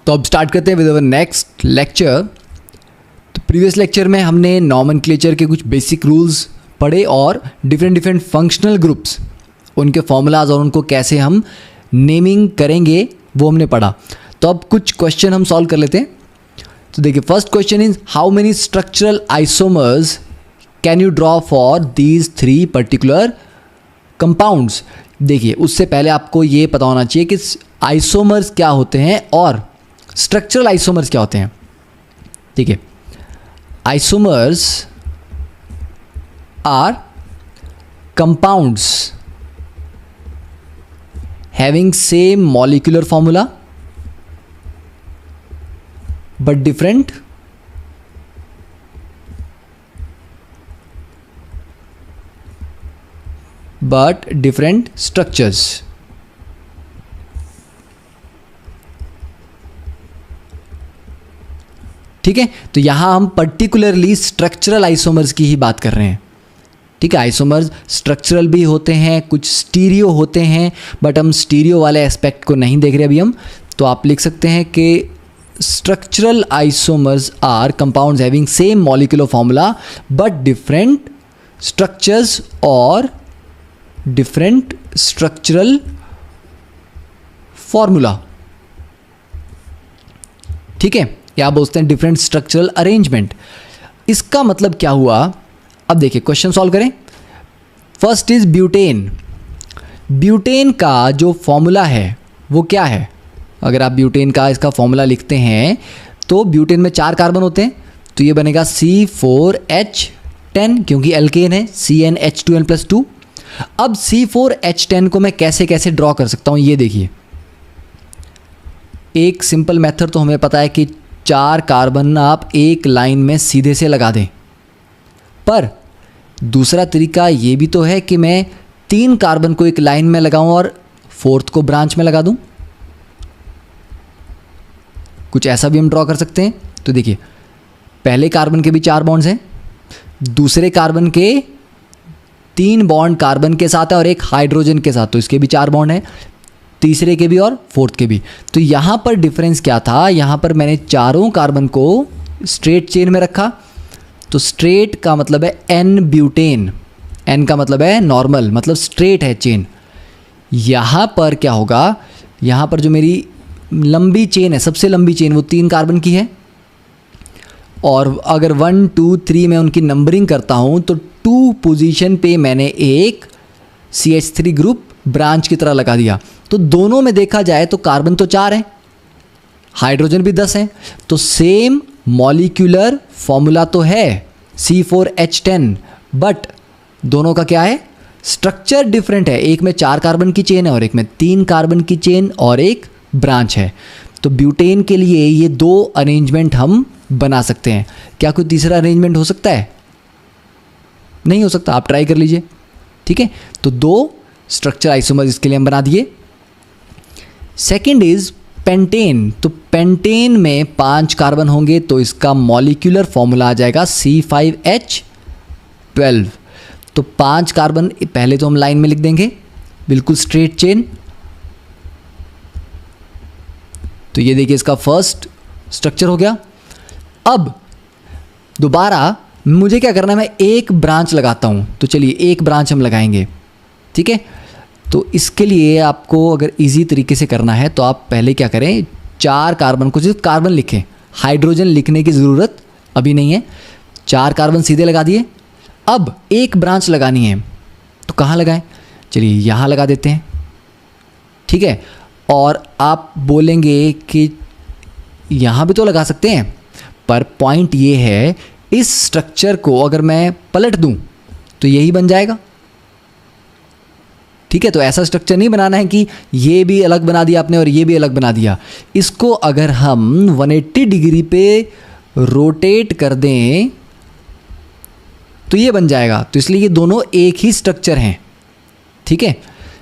तो अब स्टार्ट करते हैं विद अवर नेक्स्ट लेक्चर। तो प्रीवियस लेक्चर में हमने नॉमेनक्लेचर के कुछ बेसिक रूल्स पढ़े और डिफरेंट फंक्शनल ग्रुप्स, उनके फॉर्मूलाज और उनको कैसे हम नेमिंग करेंगे वो हमने पढ़ा। तो अब कुछ क्वेश्चन हम सॉल्व कर लेते हैं। तो देखिए, first question is how many structural isomers can you draw for these 3 particular compounds. देखिए, उससे पहले आपको ये पता होना चाहिए कि आइसोमर्स क्या होते हैं और स्ट्रक्चरल आइसोमर्स क्या होते हैं। ठीक है, isomers are compounds having same molecular formula but different structures। ठीक है, तो यहां हम पर्टिकुलरली स्ट्रक्चरल आइसोमर्स की ही बात कर रहे हैं। ठीक है, आइसोमर्स स्ट्रक्चरल भी होते हैं, कुछ स्टीरियो होते हैं, बट हम स्टीरियो वाले एस्पेक्ट को नहीं देख रहे अभी हम। तो आप लिख सकते हैं कि structural isomers are compounds having same molecular formula but different structures और डिफरेंट स्ट्रक्चरल फॉर्मूला। ठीक है, या बोलते हैं डिफरेंट स्ट्रक्चरल अरेंजमेंट। इसका मतलब क्या हुआ, अब देखिए क्वेश्चन सॉल्व करें। First is butane. ब्यूटेन का जो फॉर्मूला है वो क्या है। अगर आप ब्यूटेन का इसका फॉर्मूला लिखते हैं तो ब्यूटेन में 4 कार्बन होते हैं, तो ये बनेगा C4H10 क्योंकि एल्केन है, CnH2n+2। अब C4H10 को मैं कैसे कैसे ड्रॉ कर सकता हूँ, ये देखिए। एक सिंपल मेथड तो हमें पता है कि 4 कार्बन आप एक लाइन में सीधे से लगा दें, पर दूसरा तरीका ये भी तो है कि मैं 3 कार्बन को एक लाइन में लगाऊं और 4th को ब्रांच में लगा दूं। कुछ ऐसा भी हम ड्रॉ कर सकते हैं। तो देखिए, पहले कार्बन के भी 4 बॉन्ड्स हैं, दूसरे कार्बन के 3 बॉन्ड कार्बन के साथ है और एक हाइड्रोजन के साथ, तो इसके भी 4 बॉन्ड हैं, तीसरे के भी और 4th के भी। तो यहाँ पर डिफरेंस क्या था, यहाँ पर मैंने चारों कार्बन को स्ट्रेट चेन में रखा। तो स्ट्रेट का मतलब है N ब्यूटेन, N का मतलब है नॉर्मल, मतलब स्ट्रेट है चेन। यहाँ पर क्या होगा, यहाँ पर जो मेरी लंबी चेन है, सबसे लंबी चेन, वो 3 कार्बन की है। और अगर 1 2 3 में उनकी नंबरिंग करता हूँ तो 2 पोजीशन पे मैंने एक CH3 ग्रुप ब्रांच की तरह लगा दिया। तो दोनों में देखा जाए तो कार्बन तो 4 हैं, हाइड्रोजन भी 10 हैं, तो सेम मॉलिक्यूलर फॉर्मूला तो है C4H10, बट दोनों का क्या है, स्ट्रक्चर डिफरेंट है। एक में 4 कार्बन की चेन है और एक में 3 कार्बन की चेन और एक ब्रांच है। तो ब्यूटेन के लिए ये 2 अरेंजमेंट हम बना सकते हैं। क्या कोई तीसरा अरेंजमेंट हो सकता है? नहीं हो सकता, आप ट्राई कर लीजिए। ठीक है, तो 2 स्ट्रक्चर आइसोमर इसके लिए हम बना दिए। Second is pentane. तो पेंटेन में 5 कार्बन होंगे, तो इसका मॉलिक्यूलर फॉर्मूला आ जाएगा C5H12। तो 5 कार्बन पहले तो हम लाइन में लिख देंगे, बिल्कुल स्ट्रेट चेन। तो ये देखिए, इसका फर्स्ट स्ट्रक्चर हो गया। अब दोबारा मुझे क्या करना है, मैं एक ब्रांच लगाता हूं। तो चलिए एक ब्रांच हम लगाएंगे। ठीक है, तो इसके लिए आपको अगर इजी तरीके से करना है तो आप पहले क्या करें, 4 कार्बन को सिर्फ कार्बन लिखें, हाइड्रोजन लिखने की ज़रूरत अभी नहीं है। 4 कार्बन सीधे लगा दिए। अब एक ब्रांच लगानी है, तो कहाँ लगाएं, चलिए यहाँ लगा देते हैं। ठीक है, और आप बोलेंगे कि यहाँ भी तो लगा सकते हैं, पर पॉइंट ये है, इस स्ट्रक्चर को अगर मैं पलट दूँ तो यही बन जाएगा। ठीक है, तो ऐसा स्ट्रक्चर नहीं बनाना है कि ये भी अलग बना दिया आपने और ये भी अलग बना दिया। इसको अगर हम 180 डिग्री पे रोटेट कर दें तो ये बन जाएगा। तो इसलिए ये दोनों एक ही स्ट्रक्चर हैं। ठीक है,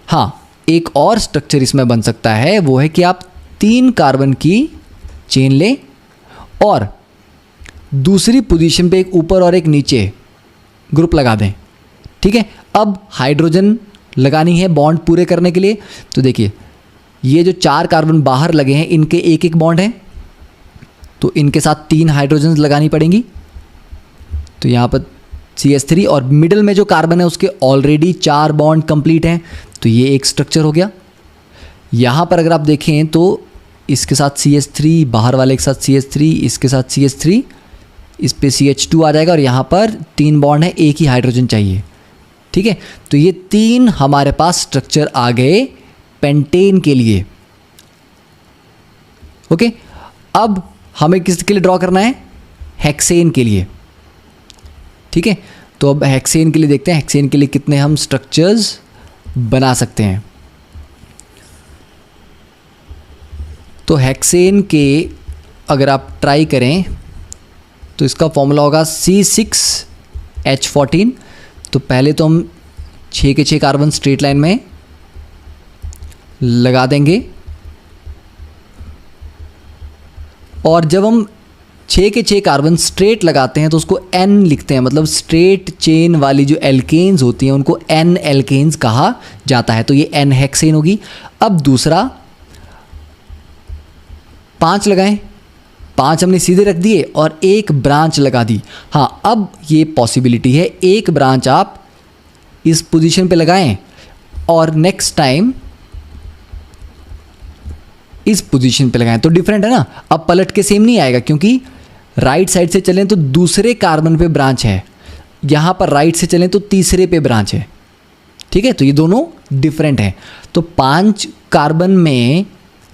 हाँ, एक और स्ट्रक्चर इसमें बन सकता है, वो है कि आप 3 कार्बन की चेन लें और दूसरी पोजीशन पे एक ऊपर और एक नीचे ग्रुप लगा दें। ठीक है, अब हाइड्रोजन लगानी है बॉन्ड पूरे करने के लिए। तो देखिए, ये जो 4 कार्बन बाहर लगे हैं, इनके एक एक बॉन्ड हैं, तो इनके साथ 3 हाइड्रोजन लगानी पड़ेंगी। तो यहाँ पर CH3 और मिडल में जो कार्बन है उसके ऑलरेडी 4 बॉन्ड कंप्लीट हैं, तो ये एक स्ट्रक्चर हो गया। यहाँ पर अगर आप देखें तो इसके साथ CH3, बाहर वाले के साथ CH3, इसके साथ CH3, इस पे CH2 आ जाएगा और यहाँ पर 3 बॉन्ड है, एक ही हाइड्रोजन चाहिए। ठीक है, तो ये 3 हमारे पास स्ट्रक्चर आ गए पेंटेन के लिए। ओके, अब हमें किसके लिए ड्रॉ करना है? हेक्सेन के लिए। ठीक है, तो अब हेक्सेन के लिए देखते हैं हेक्सेन के लिए कितने हम स्ट्रक्चर्स बना सकते हैं। तो हेक्सेन के अगर आप ट्राई करें तो इसका फॉर्मूला होगा C6H14। तो पहले तो हम 6 के 6 कार्बन स्ट्रेट लाइन में लगा देंगे, और जब हम 6 के 6 कार्बन स्ट्रेट लगाते हैं तो उसको N लिखते हैं, मतलब स्ट्रेट चेन वाली जो एल्केन्स होती हैं उनको N एल्केन्स कहा जाता है। तो ये N हेक्सेन होगी। अब दूसरा 5 लगाएं, 5 हमने सीधे रख दिए और एक ब्रांच लगा दी। हाँ, अब ये पॉसिबिलिटी है, एक ब्रांच आप इस पोजीशन पे लगाएं और नेक्स्ट टाइम इस पोजीशन पे लगाएं, तो डिफरेंट है ना। अब पलट के सेम नहीं आएगा, क्योंकि राइट साइड से चलें तो दूसरे कार्बन पे ब्रांच है, यहाँ पर राइट से चलें तो तीसरे पे ब्रांच है। ठीक है, तो ये दोनों डिफरेंट हैं। तो 5 कार्बन में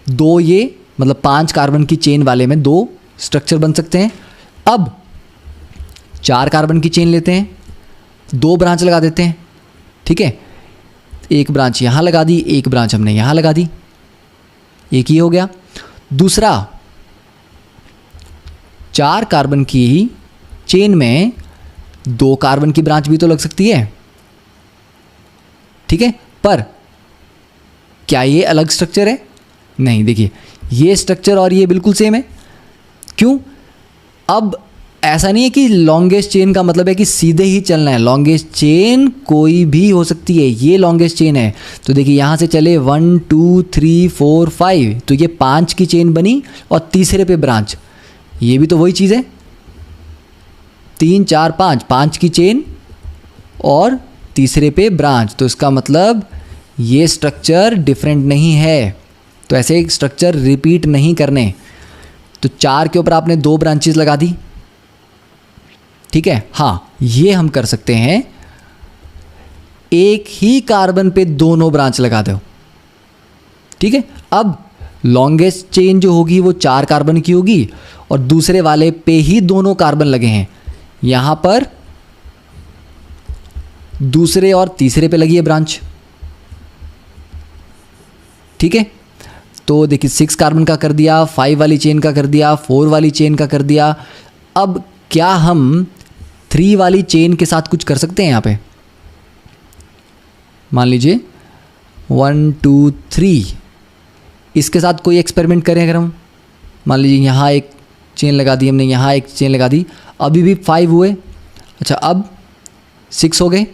2, ये मतलब 5 कार्बन की चेन वाले में 2 स्ट्रक्चर बन सकते हैं। अब 4 कार्बन की चेन लेते हैं, 2 ब्रांच लगा देते हैं। ठीक है, एक ब्रांच यहाँ लगा दी, एक ब्रांच हमने यहाँ लगा दी, एक ही हो गया। दूसरा 4 कार्बन की चेन में 2 कार्बन की ब्रांच भी तो लग सकती है। ठीक है, पर क्या ये अलग स्ट्रक्चर है? नहीं, देखिए ये स्ट्रक्चर और ये बिल्कुल सेम है। क्यों? अब ऐसा नहीं है कि लॉन्गेस्ट चेन का मतलब है कि सीधे ही चलना है। लॉन्गेस्ट चेन कोई भी हो सकती है। ये लॉन्गेस्ट चेन है, तो देखिए यहाँ से चले 1 2 3 4 5, तो ये 5 की चेन बनी और तीसरे पे ब्रांच। ये भी तो वही चीज़ है, 3 4 5, 5 की चेन और तीसरे पे ब्रांच। तो इसका मतलब ये स्ट्रक्चर डिफरेंट नहीं है। तो ऐसे एक स्ट्रक्चर रिपीट नहीं करने। तो 4 के ऊपर आपने 2 ब्रांचेस लगा दी। ठीक है, हाँ ये हम कर सकते हैं, एक ही कार्बन पे दोनों ब्रांच लगा दो। ठीक है, अब लॉन्गेस्ट चेन जो होगी वो 4 कार्बन की होगी और दूसरे वाले पे ही दोनों कार्बन लगे हैं। यहाँ पर दूसरे और तीसरे पे लगी है ब्रांच। ठीक है, तो देखिए 6 कार्बन का कर दिया, 5 वाली चेन का कर दिया, 4 वाली चेन का कर दिया। अब क्या हम 3 वाली चेन के साथ कुछ कर सकते हैं? यहाँ पे मान लीजिए 1 2 3, इसके साथ कोई एक्सपेरिमेंट करें अगर हम। मान लीजिए यहाँ एक चेन लगा दी हमने, यहाँ एक चेन लगा दी, अभी भी 5 हुए। अच्छा, अब 6 हो गए।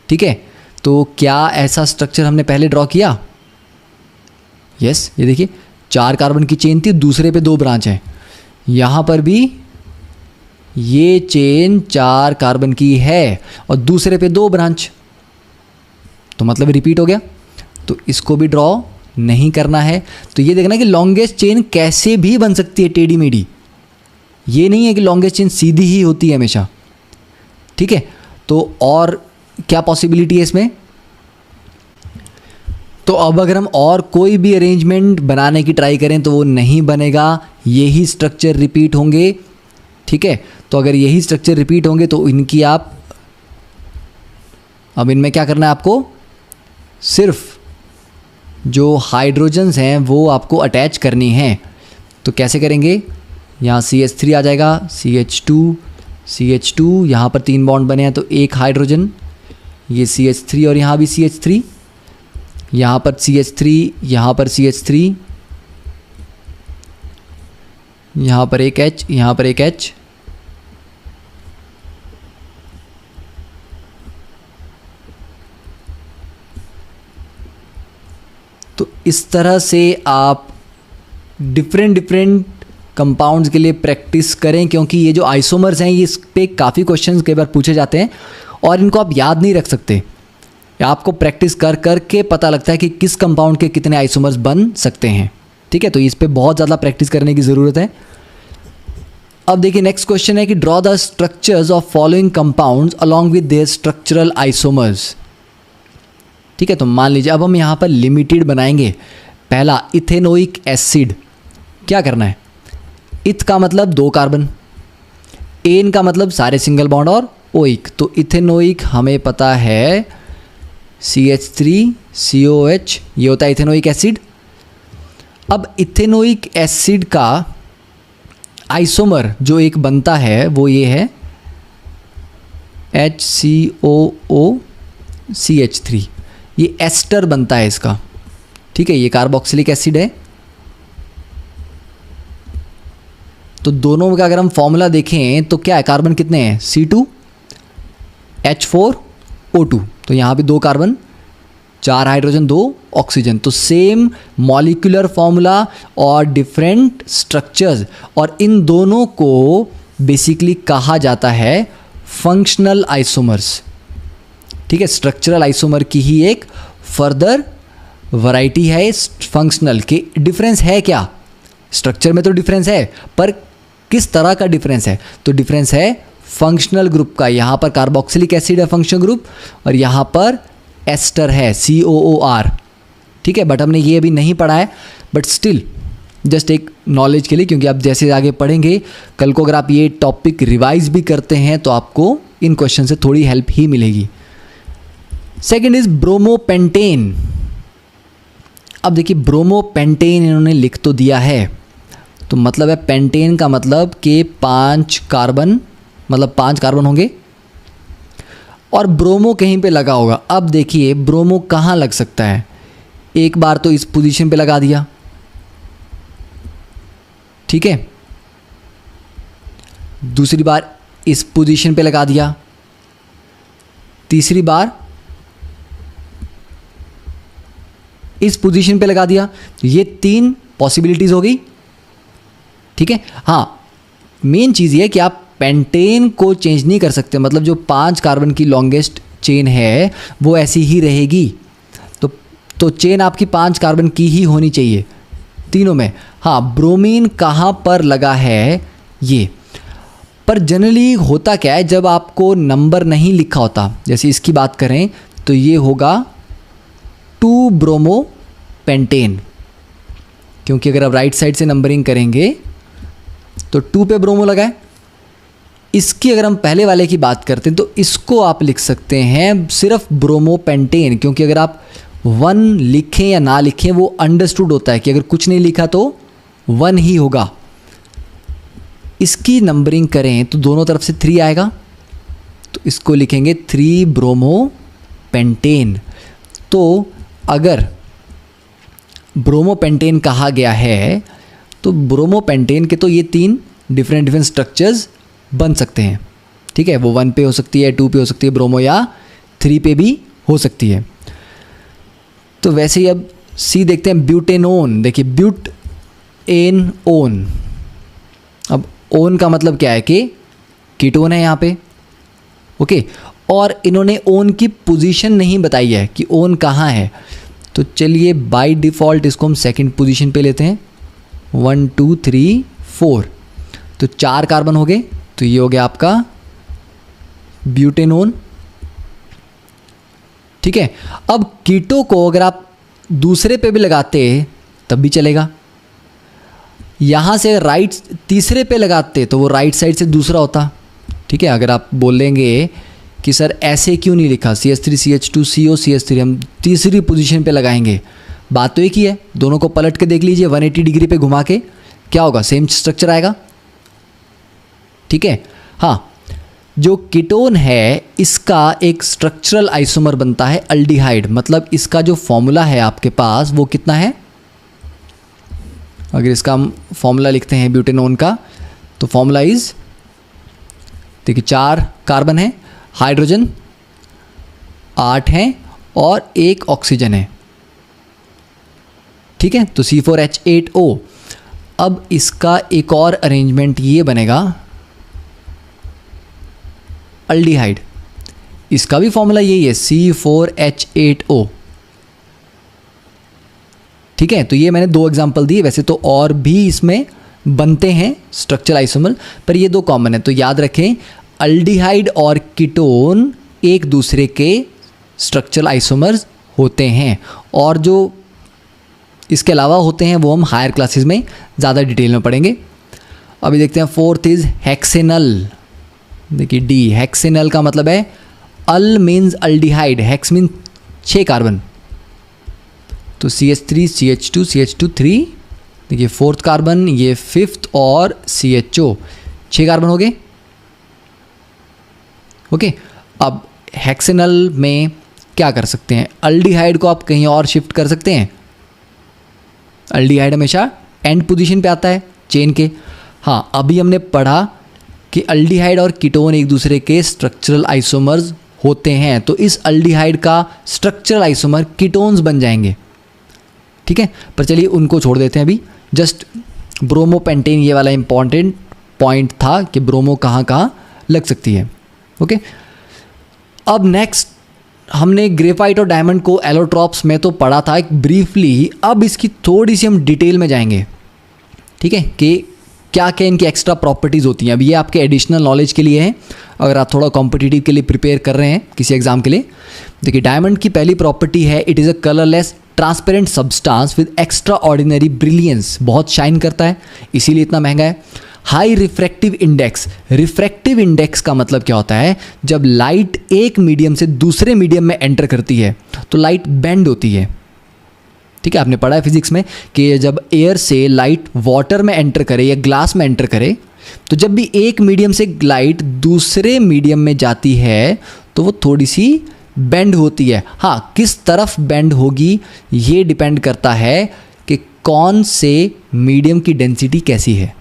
ठीक है, तो क्या ऐसा स्ट्रक्चर हमने पहले ड्रॉ किया? यस, ये देखिए 4 कार्बन की चेन थी, दूसरे पे 2 ब्रांच है। यहाँ पर भी ये चेन 4 कार्बन की है और दूसरे पे 2 ब्रांच, तो मतलब रिपीट हो गया। तो इसको भी ड्रॉ नहीं करना है। तो ये देखना कि लॉन्गेस्ट चेन कैसे भी बन सकती है टेढ़ी मेढ़ी। ये नहीं है कि लॉन्गेस्ट चेन सीधी ही होती है हमेशा। ठीक है, तो और क्या पॉसिबिलिटी है इसमें? तो अब अगर हम और कोई भी अरेंजमेंट बनाने की ट्राई करें तो वो नहीं बनेगा, यही स्ट्रक्चर रिपीट होंगे। ठीक है, तो अगर यही स्ट्रक्चर रिपीट होंगे तो इनकी आप, अब इनमें क्या करना है आपको, सिर्फ जो हाइड्रोजन्स हैं वो आपको अटैच करनी हैं। तो कैसे करेंगे? यहाँ CH3 आ जाएगा, CH2, यहाँ पर 3 बॉन्ड बने हैं तो एक हाइड्रोजन, ये CH3 और यहाँ भी CH3, यहाँ पर CH3, यहाँ पर CH3, यहाँ पर एक H, यहाँ पर एक H। तो इस तरह से आप डिफरेंट कंपाउंड्स के लिए प्रैक्टिस करें, क्योंकि ये जो आइसोमर्स हैं ये इस पे काफ़ी क्वेश्चंस कई बार पूछे जाते हैं और इनको आप याद नहीं रख सकते। आपको प्रैक्टिस कर कर के पता लगता है कि किस कंपाउंड के कितने आइसोमर्स बन सकते हैं। ठीक है, तो इस पे बहुत ज़्यादा प्रैक्टिस करने की ज़रूरत है। अब देखिए नेक्स्ट क्वेश्चन है कि draw the structures of following compounds along with their structural isomers. ठीक है, तो मान लीजिए अब हम यहाँ पर लिमिटेड बनाएंगे। पहला इथेनोइक एसिड, क्या करना है, इथ का मतलब 2 कार्बन, एन का मतलब सारे सिंगल बॉन्ड और ओइक, तो इथेनोइक हमें पता है CH3COH, ये होता है इथेनोइक एसिड। अब इथेनोइक एसिड का आइसोमर जो एक बनता है वो ये है HCOOCH3, ये एस्टर बनता है इसका। ठीक है, ये कार्बोक्सिलिक एसिड है। तो दोनों का अगर हम फॉर्मूला देखें तो क्या है, कार्बन कितने हैं, C2H4O2, तो यहाँ पे 2 कार्बन, 4 हाइड्रोजन, 2 ऑक्सीजन, तो सेम मॉलिक्यूलर फॉर्मूला और डिफरेंट स्ट्रक्चर्स, और इन दोनों को बेसिकली कहा जाता है फंक्शनल आइसोमर्स। ठीक है, स्ट्रक्चरल आइसोमर की ही एक फर्दर वैरायटी है फंक्शनल के। डिफरेंस है क्या, स्ट्रक्चर में तो डिफरेंस है, पर किस तरह का डिफरेंस है, तो डिफरेंस है फंक्शनल ग्रुप का। यहाँ पर कार्बोक्सिलिक एसिड है फंक्शनल ग्रुप और यहाँ पर एस्टर है COOR। ठीक है, बट हमने ये अभी नहीं पढ़ा है, बट स्टिल जस्ट एक नॉलेज के लिए, क्योंकि आप जैसे आगे पढ़ेंगे कल को अगर आप ये टॉपिक रिवाइज भी करते हैं तो आपको इन क्वेश्चन से थोड़ी हेल्प ही मिलेगी। Second is bromopentane. अब देखिए ब्रोमोपेंटेन इन्होंने लिख तो दिया है, तो मतलब है पेंटेन का मतलब कि 5 कार्बन, मतलब 5 कार्बन होंगे और ब्रोमो कहीं पे लगा होगा। अब देखिए ब्रोमो कहाँ लग सकता है, एक बार तो इस पोजीशन पे लगा दिया, ठीक है, दूसरी बार इस पोजीशन पे लगा दिया, तीसरी बार इस पोजीशन पे लगा दिया, ये 3 पॉसिबिलिटीज हो गई। ठीक है, हाँ मेन चीज़ ये है कि आप पेंटेन को चेंज नहीं कर सकते, मतलब जो 5 कार्बन की लॉन्गेस्ट चेन है वो ऐसी ही रहेगी। तो चेन आपकी 5 कार्बन की ही होनी चाहिए तीनों में। हाँ, ब्रोमीन कहाँ पर लगा है ये, पर जनरली होता क्या है, जब आपको नंबर नहीं लिखा होता, जैसे इसकी बात करें तो ये होगा 2 ब्रोमोपेंटेन, क्योंकि अगर आप राइट साइड से नंबरिंग करेंगे तो 2 पे ब्रोमो लगा है। इसकी अगर हम पहले वाले की बात करते हैं तो इसको आप लिख सकते हैं सिर्फ ब्रोमोपेंटेन, क्योंकि अगर आप 1 लिखें या ना लिखें वो अंडरस्टूड होता है कि अगर कुछ नहीं लिखा तो 1 ही होगा। इसकी नंबरिंग करें तो दोनों तरफ से 3 आएगा, तो इसको लिखेंगे 3 ब्रोमोपेंटेन। तो अगर ब्रोमोपेंटेन कहा गया है तो ब्रोमोपेंटेन के तो ये 3 डिफरेंट स्ट्रक्चर्स बन सकते हैं। ठीक है, वो 1 पे हो सकती है, 2 पे हो सकती है ब्रोमो, या 3 पे भी हो सकती है। तो वैसे ही अब सी देखते हैं, ब्यूटेनोन। देखिए ब्यूट एन ओन, अब ओन का मतलब क्या है कि कीटोन है यहाँ पे, ओके, और इन्होंने ओन की पोजीशन नहीं बताई है कि ओन कहाँ है, तो चलिए बाय डिफ़ॉल्ट इसको हम सेकंड पोजीशन पे लेते हैं। 1 2 3 4, तो 4 कार्बन हो गए, तो ये हो गया आपका ब्यूटेनोन। ठीक है, अब कीटो को अगर आप दूसरे पे भी लगाते तब भी चलेगा, यहाँ से राइट तीसरे पे लगाते तो वो राइट साइड से दूसरा होता। ठीक है, अगर आप बोलेंगे कि सर ऐसे क्यों नहीं लिखा, CH3CH2CO CH3 हम तीसरी पोजीशन पे लगाएंगे, बात तो एक ही है, दोनों को पलट के देख लीजिए 180 डिग्री पे घुमा के, क्या होगा, सेम स्ट्रक्चर आएगा। ठीक है, हाँ, जो कीटोन है इसका एक स्ट्रक्चरल आइसोमर बनता है अल्डिहाइड, मतलब इसका जो फॉर्मूला है आपके पास वो कितना है, अगर इसका हम फॉर्मूला लिखते हैं ब्यूटेनोन का, तो फॉर्मूला इज, देखिए 4 कार्बन है, हाइड्रोजन 8 हैं और 1 ऑक्सीजन है। ठीक है, तो C4H8O। अब इसका एक और अरेंजमेंट ये बनेगा अल्डिहाइड। इसका भी फॉर्मूला यही है C4H8O। ठीक है, तो ये मैंने 2 एग्जांपल दिए, वैसे तो और भी इसमें बनते हैं स्ट्रक्चर आइसोमर, पर ये 2 कॉमन है। तो याद रखें अल्डिहाइड और कीटोन एक दूसरे के स्ट्रक्चरल आइसोमर्स होते हैं, और जो इसके अलावा होते हैं वो हम हायर क्लासेस में ज़्यादा डिटेल में पढ़ेंगे। अभी देखते हैं 4th इज हेक्सेनल। देखिए D, हेक्सेनल का मतलब है al means aldehyde, hex means 6 carbon, तो CH3 CH2 CH2 3, देखिए 4th कार्बन, ये 5th और CHO 6 कार्बन हो गए। ओके, अब हेक्सेनल में क्या कर सकते हैं, अल्डिहाइड को आप कहीं और शिफ्ट कर सकते हैं। अल्डिहाइड हमेशा एंड पोजीशन पे आता है चेन के। हाँ, अभी हमने पढ़ा कि अल्डिहाइड और कीटोन एक दूसरे के स्ट्रक्चरल आइसोमर्स होते हैं, तो इस अल्डिहाइड का स्ट्रक्चरल आइसोमर कीटोन्स बन जाएंगे। ठीक है, पर चलिए उनको छोड़ देते हैं अभी। जस्ट ब्रोमोपेंटेन ये वाला इंपॉर्टेंट पॉइंट था कि ब्रोमो कहाँ कहाँ लग सकती है। ओके, अब नेक्स्ट हमने ग्रेफाइट और डायमंड को एलोट्रॉप्स में तो पढ़ा था एक ब्रीफली, अब इसकी थोड़ी सी हम डिटेल में जाएंगे। ठीक है, कि क्या क्या इनकी एक्स्ट्रा प्रॉपर्टीज़ होती हैं। अब ये आपके एडिशनल नॉलेज के लिए है, अगर आप थोड़ा कॉम्पिटिटिव के लिए प्रिपेयर कर रहे हैं किसी एग्जाम के लिए। देखिए डायमंड की पहली प्रॉपर्टी है it is a colourless transparent substance with extra ordinary brilliance, बहुत शाइन करता है इसीलिए इतना महंगा है। High refractive index, refractive index का मतलब क्या होता है, जब लाइट एक मीडियम से दूसरे मीडियम में एंटर करती है तो लाइट बेंड होती है। ठीक है, आपने पढ़ा है फिजिक्स में कि जब एयर से लाइट वाटर में एंटर करे या ग्लास में एंटर करे, तो जब भी एक मीडियम से लाइट दूसरे मीडियम में जाती है तो वो थोड़ी सी बेंड होती है। हाँ, किस तरफ बेंड होगी ये डिपेंड करता है कि कौन से मीडियम की डेंसिटी कैसी है।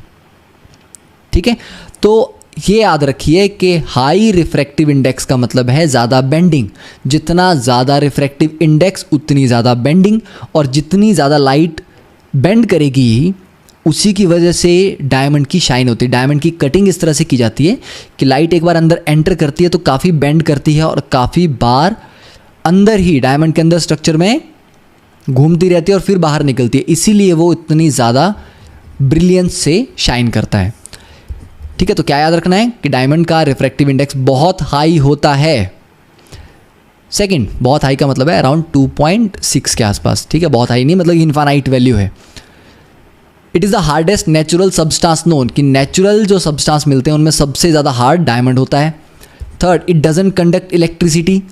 ठीक है, तो ये याद रखिए कि हाई रिफ्रैक्टिव इंडेक्स का मतलब है ज़्यादा बेंडिंग। जितना ज़्यादा रिफ्रैक्टिव इंडेक्स उतनी ज़्यादा बेंडिंग, और जितनी ज़्यादा लाइट बेंड करेगी उसी की वजह से डायमंड की शाइन होती है। डायमंड की कटिंग इस तरह से की जाती है कि लाइट एक बार अंदर एंटर करती है तो काफ़ी बेंड करती है और काफ़ी बार अंदर ही डायमंड के अंदर स्ट्रक्चर में घूमती रहती है और फिर बाहर निकलती है, इसीलिए वो इतनी ज़्यादा ब्रिलियंस से शाइन करता है। ठीक है, तो क्या याद रखना है कि डायमंड का रिफ्रैक्टिव इंडेक्स बहुत हाई होता है। सेकंड, बहुत हाई का मतलब है अराउंड 2.6 के आसपास। ठीक है, बहुत हाई नहीं मतलब इनफाइनाइट वैल्यू है। It is the hardest natural substance known, कि नेचुरल जो सब्सटेंस मिलते हैं उनमें सबसे ज़्यादा हार्ड डायमंड होता है। Third, it doesn't conduct electricity.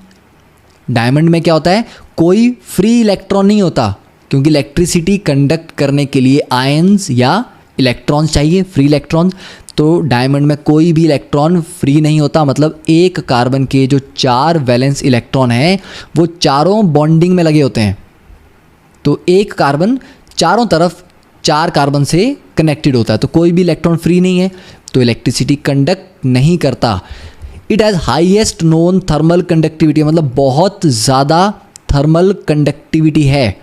Diamond में क्या होता है, कोई फ्री इलेक्ट्रॉन नहीं होता, क्योंकि इलेक्ट्रिसिटी कंडक्ट करने के लिए आयंस या इलेक्ट्रॉन्स चाहिए, फ्री इलेक्ट्रॉन्स। तो डायमंड में कोई भी इलेक्ट्रॉन फ्री नहीं होता, मतलब एक कार्बन के जो 4 वैलेंस इलेक्ट्रॉन हैं वो चारों बॉन्डिंग में लगे होते हैं। तो एक कार्बन चारों तरफ 4 कार्बन से कनेक्टेड होता है, तो कोई भी इलेक्ट्रॉन फ्री नहीं है, तो इलेक्ट्रिसिटी कंडक्ट नहीं करता। It has highest known thermal conductivity, मतलब बहुत ज़्यादा थर्मल कंडक्टिविटी है,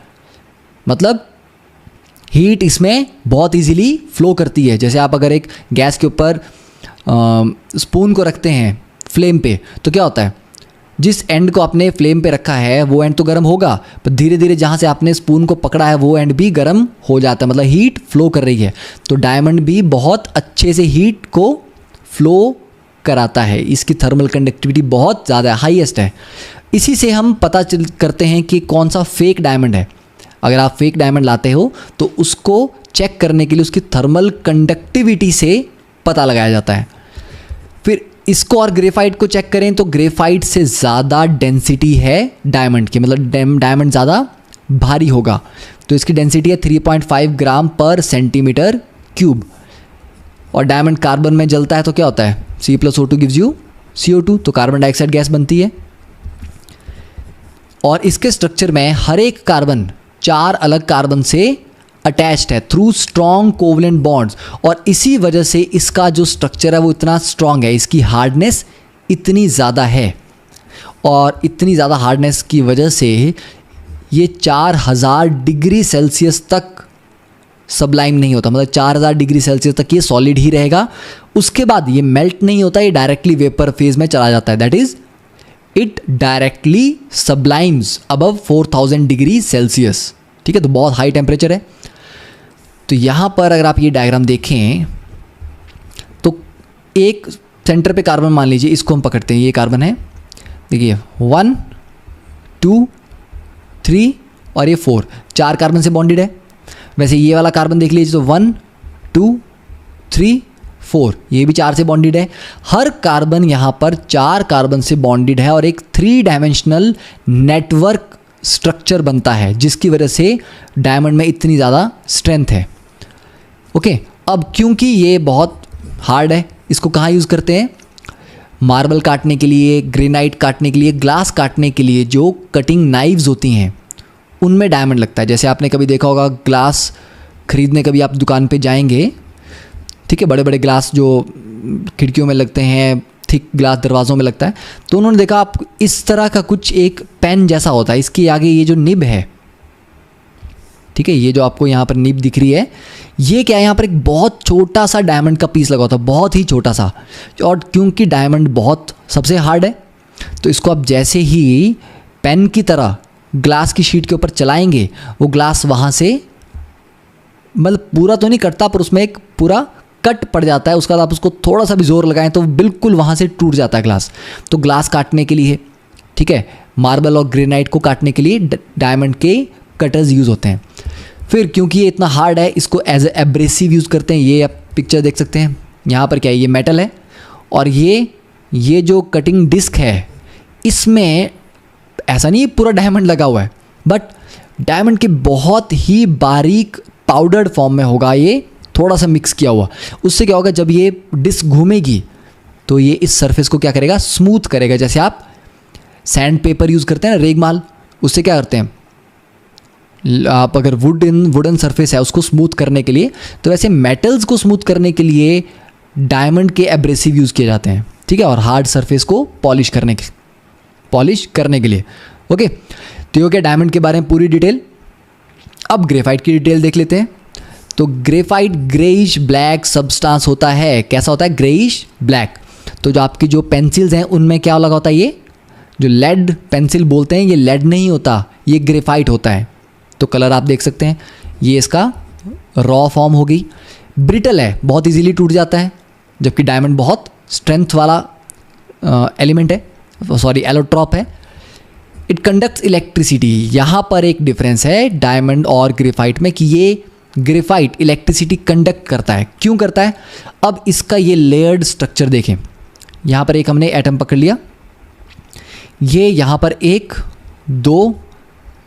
मतलब हीट इसमें बहुत इजीली फ्लो करती है। जैसे आप अगर एक गैस के ऊपर स्पून को रखते हैं फ्लेम पे, तो क्या होता है, जिस एंड को आपने फ्लेम पे रखा है वो एंड तो गर्म होगा, पर धीरे धीरे जहाँ से आपने स्पून को पकड़ा है वो एंड भी गर्म हो जाता है, मतलब हीट फ्लो कर रही है। तो डायमंड भी बहुत अच्छे से हीट को फ्लो कराता है, इसकी थर्मल कंडक्टिविटी बहुत ज़्यादा हाईएस्ट है। इसी से हम पता करते हैं कि कौन सा फेक डायमंड है। अगर आप फेक डायमंड लाते हो तो उसको चेक करने के लिए उसकी थर्मल कंडक्टिविटी से पता लगाया जाता है। फिर इसको और ग्रेफाइट को चेक करें तो ग्रेफाइट से ज़्यादा डेंसिटी है डायमंड की, मतलब डायमंड ज़्यादा भारी होगा, तो इसकी डेंसिटी है 3.5 ग्राम पर सेंटीमीटर क्यूब। और डायमंड कार्बन में जलता है तो क्या होता है, C+O2 गिव्स यू CO2, तो कार्बन डाइऑक्साइड गैस बनती है। और इसके स्ट्रक्चर में हर एक कार्बन 4 अलग कार्बन से अटैच्ड है थ्रू स्ट्रॉन्ग कोवलेंट बॉन्ड्स, और इसी वजह से इसका जो स्ट्रक्चर है वो इतना स्ट्रॉन्ग है, इसकी हार्डनेस इतनी ज़्यादा है। और इतनी ज़्यादा हार्डनेस की वजह से ये 4000 डिग्री सेल्सियस तक सबलाइम नहीं होता, मतलब 4000 डिग्री सेल्सियस तक ये सॉलिड ही रहेगा। उसके बाद ये मेल्ट नहीं होता, ये डायरेक्टली वेपर फेज में चला जाता है, that is it directly sublimes above 4000 degree Celsius. ठीक है, तो बहुत हाई टेम्परेचर है। तो यहाँ पर अगर आप ये डायग्राम देखें तो एक सेंटर पे कार्बन मान लीजिए, इसको हम पकड़ते हैं, ये कार्बन है, देखिए 1 2 3 और ये 4, 4 कार्बन से बॉन्डेड है। वैसे ये वाला कार्बन देख लीजिए तो 1 2 3 4, ये भी 4 से बॉन्डेड है। हर कार्बन यहाँ पर 4 कार्बन से बॉन्डेड है और एक 3 डायमेंशनल नेटवर्क स्ट्रक्चर बनता है, जिसकी वजह से डायमंड में इतनी ज़्यादा स्ट्रेंथ है। ओके, अब क्योंकि ये बहुत हार्ड है, इसको कहाँ यूज़ करते हैं? मार्बल काटने के लिए, ग्रेनाइट काटने के लिए, ग्लास काटने के लिए जो कटिंग नाइव्स होती हैं उनमें डायमंड लगता है। जैसे आपने कभी देखा होगा, ग्लास खरीदने कभी आप दुकान पे जाएंगे, ठीक है, बड़े बड़े ग्लास जो खिड़कियों में लगते हैं, थिक ग्लास दरवाज़ों में लगता है, तो उन्होंने देखा आप इस तरह का कुछ एक पेन जैसा होता है, इसके आगे ये जो निब है, ठीक है, ये जो आपको यहाँ पर निब दिख रही है, ये क्या है, यहाँ पर एक बहुत छोटा सा डायमंड का पीस लगा होता है, बहुत ही छोटा सा। और क्योंकि डायमंड बहुत सबसे हार्ड है, तो इसको आप जैसे ही पेन की तरह ग्लास की शीट के ऊपर चलाएंगे, वो ग्लास वहाँ से मतलब पूरा तो नहीं कटता, पर उसमें एक पूरा कट पड़ जाता है। उसके बाद आप उसको थोड़ा सा भी जोर लगाएं तो बिल्कुल वहाँ से टूट जाता है ग्लास। तो ग्लास काटने के लिए, ठीक है, मार्बल और ग्रेनाइट को काटने के लिए डायमंड के कटर्स यूज़ होते हैं। फिर क्योंकि ये इतना हार्ड है, इसको एज एब्रेसिव यूज़ करते हैं। ये आप पिक्चर देख सकते हैं, यहाँ पर क्या है, ये मेटल है और ये जो कटिंग डिस्क है, इसमें ऐसा नहीं पूरा डायमंड लगा हुआ है, बट डायमंड के बहुत ही बारीक पाउडर्ड फॉर्म में होगा, ये थोड़ा सा मिक्स किया हुआ। उससे क्या होगा, जब ये डिस्क घूमेगी तो ये इस सरफेस को क्या करेगा, स्मूथ करेगा। जैसे आप सैंड पेपर यूज़ करते हैं ना, रेगमाल, उससे क्या करते हैं आप, अगर वुडन सरफेस है उसको स्मूथ करने के लिए, तो वैसे मेटल्स को स्मूथ करने के लिए डायमंड के एब्रेसिव यूज़ किए जाते हैं, ठीक है, और हार्ड सरफेस को पॉलिश करने के लिए। ओके, तो ये हो गया डायमंड के बारे में पूरी डिटेल। अब ग्रेफाइट की डिटेल देख लेते हैं। तो ग्रेफाइट ग्रेइश ब्लैक सब्सटेंस होता है। कैसा होता है? Greyish black. तो जो आपकी जो पेंसिल्स हैं उनमें क्या लगा होता है, ये जो लेड पेंसिल बोलते हैं, ये लेड नहीं होता, ये ग्रेफाइट होता है। तो कलर आप देख सकते हैं, ये इसका रॉ फॉर्म होगी। ब्रिटल है, बहुत इजीली टूट जाता है, जबकि डायमंड बहुत स्ट्रेंथ वाला एलिमेंट है, सॉरी एलोट्रॉप है। It conducts electricity. यहाँ पर एक डिफरेंस है डायमंड और ग्रेफाइट में कि ये ग्रेफाइट इलेक्ट्रिसिटी कंडक्ट करता है। क्यों करता है? अब इसका ये लेयर्ड स्ट्रक्चर देखें। यहाँ पर एक हमने एटम पकड़ लिया, ये यहाँ पर 1 2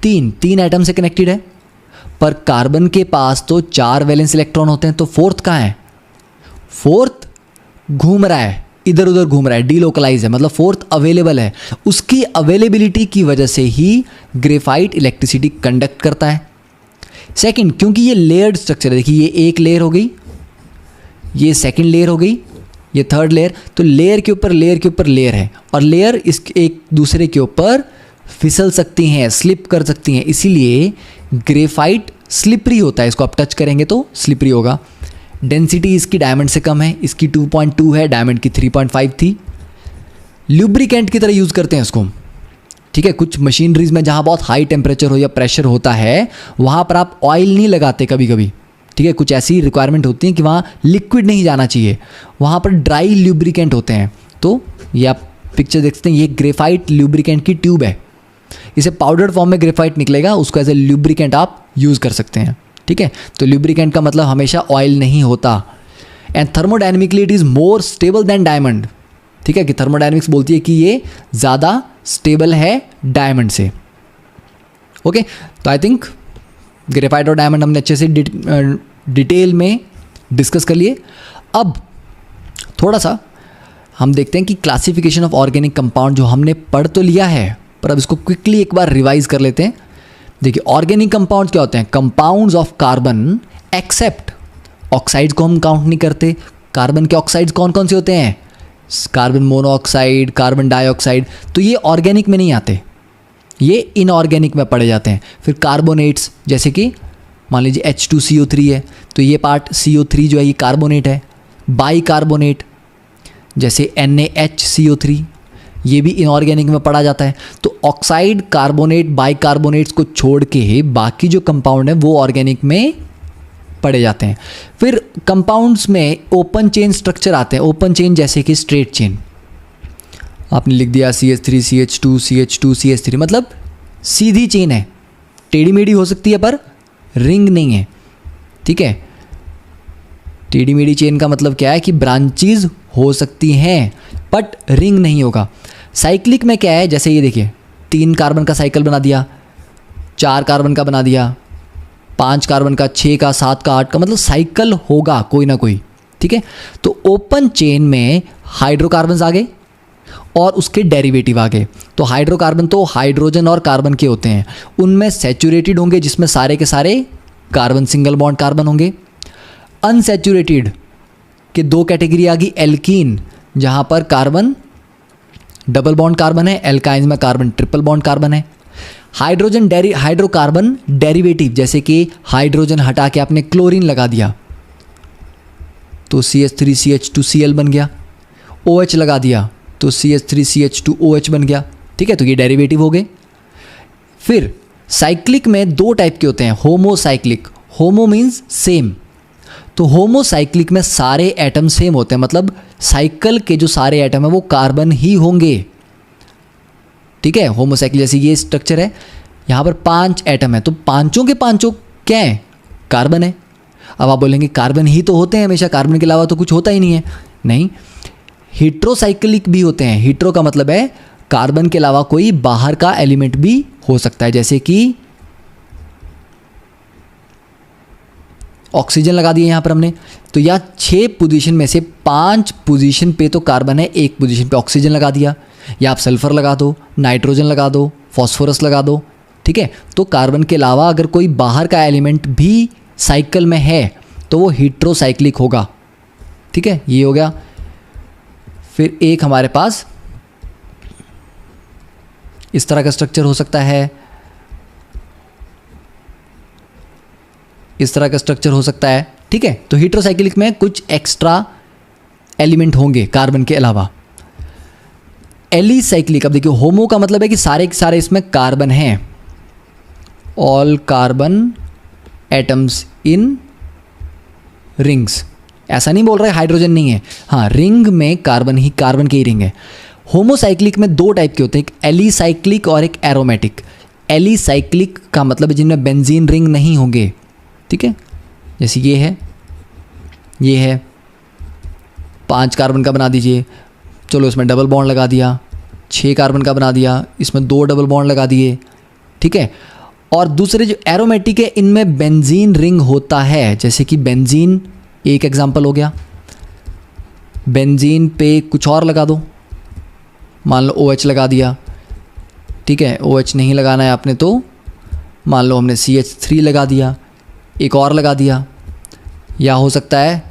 3 एटम से कनेक्टेड है, पर कार्बन के पास तो 4 वैलेंस इलेक्ट्रॉन होते हैं, तो फोर्थ कहाँ है? फोर्थ घूम रहा है, इधर उधर घूम रहा है, डीलोकलाइज है, मतलब फोर्थ अवेलेबल है। उसकी अवेलेबिलिटी की वजह से ही ग्रेफाइट इलेक्ट्रिसिटी कंडक्ट करता है। सेकंड, क्योंकि ये लेयर्ड स्ट्रक्चर है, देखिए ये एक लेयर हो गई, ये सेकंड लेयर हो गई, ये थर्ड लेयर, तो लेयर के ऊपर लेयर के ऊपर लेयर है, और लेयर इस एक दूसरे के ऊपर फिसल सकती हैं, स्लिप कर सकती हैं, इसीलिए ग्रेफाइट स्लिपरी होता है। इसको आप टच करेंगे तो स्लिपरी होगा। डेंसिटी इसकी डायमंड से कम है, इसकी 2.2 है, डायमंड की 3.5 थी। ल्यूब्रिकेंट की तरह यूज़ करते हैं इसको, ठीक है। कुछ मशीनरीज में जहाँ बहुत हाई टेम्परेचर हो या प्रेशर होता है, वहाँ पर आप ऑयल नहीं लगाते कभी कभी, ठीक है। कुछ ऐसी रिक्वायरमेंट होती है कि वहाँ लिक्विड नहीं जाना चाहिए, वहाँ पर ड्राई ल्यूब्रिकेंट होते हैं। तो ये आप पिक्चर देख सकते हैं, ये ग्रेफाइट ल्यूब्रिकेंट की ट्यूब है, इसे पाउडर फॉर्म में ग्रेफाइट निकलेगा, उसको एज ए ल्यूब्रिकेंट आप यूज़ कर सकते हैं, ठीक है। तो ल्यूब्रिकेंट का मतलब हमेशा ऑयल नहीं होता। And thermodynamically it is more stable then diamond, ठीक है, कि थर्मोडायनेमिक्स बोलती है कि ये ज़्यादा स्टेबल है डायमंड से। ओके, तो आई थिंक ग्रेफाइट और डायमंड हमने अच्छे से डिटेल में डिस्कस कर लिए। अब थोड़ा सा हम देखते हैं कि क्लासिफिकेशन ऑफ ऑर्गेनिक कंपाउंड जो हमने पढ़ तो लिया है, पर अब इसको क्विकली एक बार रिवाइज कर लेते हैं। देखिए, ऑर्गेनिक कंपाउंड्स क्या होते हैं? Compounds of carbon except oxides को हम काउंट नहीं करते। कार्बन के ऑक्साइड्स कौन कौन से होते हैं? कार्बन मोनोऑक्साइड, कार्बन डाइऑक्साइड, तो ये ऑर्गेनिक में नहीं आते, ये इनऑर्गेनिक में पड़े जाते हैं। फिर कार्बोनेट्स, जैसे कि मान लीजिए H2CO3 है, तो ये पार्ट CO3 जो है ये कार्बोनेट है। बाई कार्बोनेट जैसे NaHCO3, ये भी इनऑर्गेनिक में पढ़ा जाता है। तो ऑक्साइड, कार्बोनेट, बाइकार्बोनेट्स को छोड़ के बाकी जो कंपाउंड है वो ऑर्गेनिक में पढ़े जाते हैं। फिर कंपाउंड्स में ओपन चेन स्ट्रक्चर आते हैं। ओपन चेन जैसे कि स्ट्रेट चेन, आपने लिख दिया CH3 CH2 CH2 CH3, मतलब सीधी चेन है, टेढ़ी मेढ़ी हो सकती है पर रिंग नहीं है, ठीक है। टेढ़ी मेढ़ी चेन का मतलब क्या है कि ब्रांचेज हो सकती हैं बट रिंग नहीं होगा। साइक्लिक में क्या है, जैसे ये देखिए 3 कार्बन का साइकिल बना दिया, 4 कार्बन का बना दिया, 5 कार्बन का, 6 का, 7 का, 8 का, मतलब साइकिल होगा कोई ना कोई, ठीक है। तो ओपन चेन में हाइड्रोकार्बन्स आ गए और उसके डेरिवेटिव आ गए। तो हाइड्रोकार्बन तो हाइड्रोजन और कार्बन के होते हैं, उनमें सैचुरेटेड होंगे जिसमें सारे के सारे कार्बन सिंगल बॉन्ड कार्बन होंगे। अनसैचुरेटेड के 2 कैटेगरी आ गई, एल्कीन जहाँ पर कार्बन डबल बॉन्ड कार्बन है, एल्काइंस में कार्बन ट्रिपल बॉन्ड कार्बन है। हाइड्रोकार्बन डेरिवेटिव जैसे कि हाइड्रोजन हटा के आपने क्लोरीन लगा दिया तो CH3CH2Cl बन गया, OH लगा दिया तो CH3CH2OH बन गया, ठीक है। तो ये डेरिवेटिव हो गए। फिर साइक्लिक में 2 टाइप के होते हैं, होमोसाइक्लिक, होमो मीन्स सेम, तो होमोसाइक्लिक में सारे एटम सेम होते हैं, मतलब साइकिल के जो सारे एटम है वो कार्बन ही होंगे, ठीक है। होमोसाइक्लिक जैसे ये स्ट्रक्चर है, यहाँ पर 5 एटम है तो पांचों के पांचों क्या है, कार्बन है। अब आप बोलेंगे कार्बन ही तो होते हैं हमेशा, कार्बन के अलावा तो कुछ होता ही नहीं है। नहीं, हेट्रोसाइक्लिक भी होते हैं। हेट्रो का मतलब है कार्बन के अलावा कोई बाहर का एलिमेंट भी हो सकता है, जैसे कि ऑक्सीजन लगा दिया यहाँ पर हमने, तो या 6 पोजीशन में से 5 पोजीशन पे तो कार्बन है, 1 पोजीशन पे ऑक्सीजन लगा दिया, या आप सल्फर लगा दो, नाइट्रोजन लगा दो, फॉस्फोरस लगा दो, ठीक है। तो कार्बन के अलावा अगर कोई बाहर का एलिमेंट भी साइकिल में है तो वो हेट्रोसाइक्लिक होगा, ठीक है। ये हो गया। फिर एक हमारे पास इस तरह का स्ट्रक्चर हो सकता है, इस तरह का स्ट्रक्चर हो सकता है, ठीक है। तो हेट्रोसाइक्लिक में कुछ एक्स्ट्रा एलिमेंट होंगे कार्बन के अलावा। एलिसाइक्लिक, अब देखिए होमो का मतलब है कि सारे के सारे इसमें कार्बन हैं, all carbon atoms in rings. ऐसा नहीं बोल रहा है हाइड्रोजन नहीं है, हाँ रिंग में कार्बन के ही रिंग है। होमोसाइक्लिक में 2 टाइप के होते हैं, एक एलिसाइक्लिक और एक एरोमेटिक। एलिसाइक्लिक का मतलब है जिनमें बेंजीन रिंग नहीं होंगे, ठीक है। जैसे ये है 5 कार्बन का बना दीजिए, चलो इसमें डबल बॉन्ड लगा दिया, 6 कार्बन का बना दिया, इसमें 2 डबल बॉन्ड लगा दिए, ठीक है। और दूसरे जो एरोमेटिक है इनमें बेंजीन रिंग होता है, जैसे कि बेंजीन एक एग्जांपल हो गया। बेंजीन पे कुछ और लगा दो, मान लो OH लगा दिया, ठीक है। OH नहीं लगाना है आपने तो मान लो हमने CH3 लगा दिया, एक और लगा दिया, या हो सकता है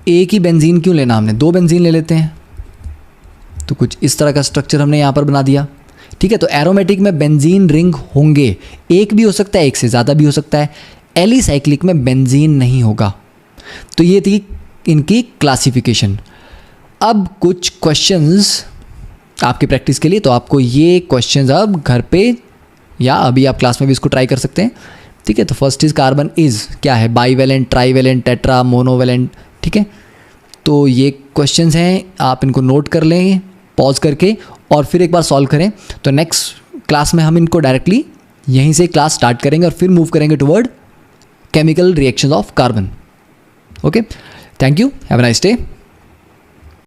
एक ही बेंजीन क्यों लेना, हमने 2 बेंजीन ले लेते हैं। तो कुछ इस तरह का स्ट्रक्चर हमने यहाँ पर बना दिया, ठीक है। तो एरोमेटिक में बेंजीन रिंग होंगे, एक भी हो सकता है, एक से ज़्यादा भी हो सकता है। एलिसाइक्लिक में बेंजीन नहीं होगा। तो ये थी इनकी क्लासिफिकेशन। अब कुछ क्वेश्चंस आपकी प्रैक्टिस के लिए, तो आपको ये क्वेश्चंस अब घर पे या अभी आप क्लास में भी इसको ट्राई कर सकते हैं, ठीक है। तो फर्स्ट इज कार्बन इज क्या है, बाईवैलेंट, ट्राईवैलेंट, टेट्रा, मोनोवैलेंट, ठीक है। तो ये क्वेश्चंस हैं, आप इनको नोट कर लें पॉज करके और फिर एक बार सॉल्व करें। तो नेक्स्ट क्लास में हम इनको डायरेक्टली यहीं से क्लास स्टार्ट करेंगे और फिर मूव करेंगे toward chemical reactions of carbon. Okay, thank you, have a nice day.